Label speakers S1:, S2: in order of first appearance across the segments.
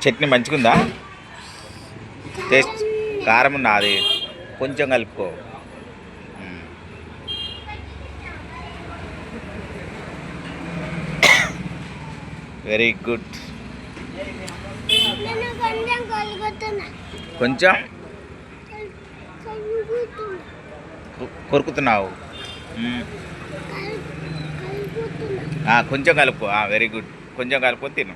S1: Chutney మంచిగుందా? Taste కారం ఉన్నా అది కొంచెం కలుపుకో. Very good. కొంచెం కొరుకుతున్నావు. కొంచెం కలుపు. Very good. కొంచెం కలుపుకొని తిను.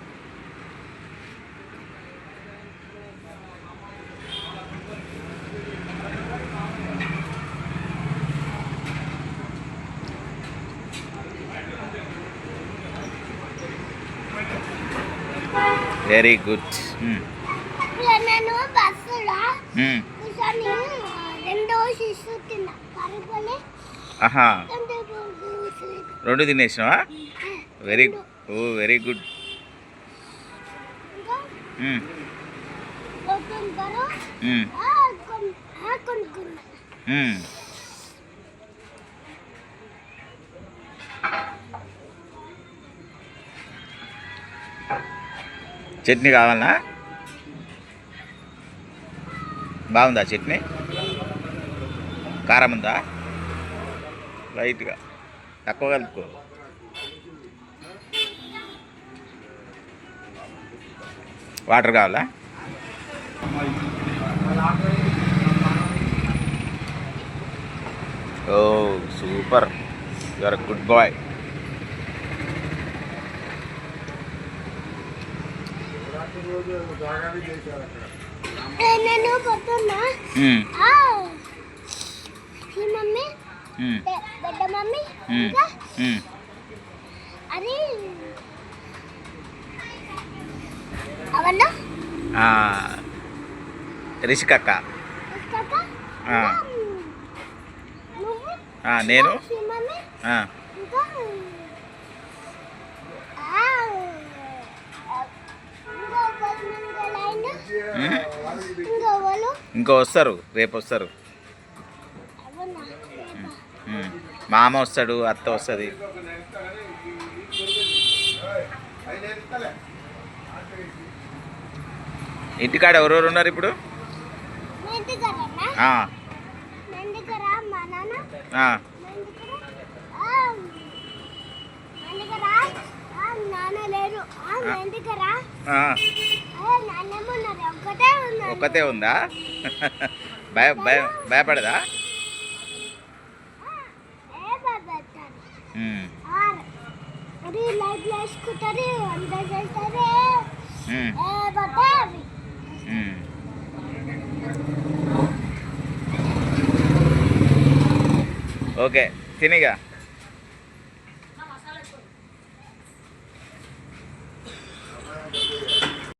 S1: Very good. ఆహా, రెండు తినేసినావా? Very very good. చట్నీ కావాలనా? బాగుందా చట్నీ? కారం ఉందా? లైట్గా తక్కువ కలుపుకో. వాటర్ కావాలా? ఓ super, you are good boy. రిషికక్క, నేను ఇంకో వస్తారు, రేపు వస్తారు. మామ వస్తాడు, అత్త వస్తుంది. ఇంటికాడ ఎవరెవరు ఉన్నారు ఇప్పుడు? ఒక్కతే ఉందా? భయపడదా? ఓకే, తినిగా.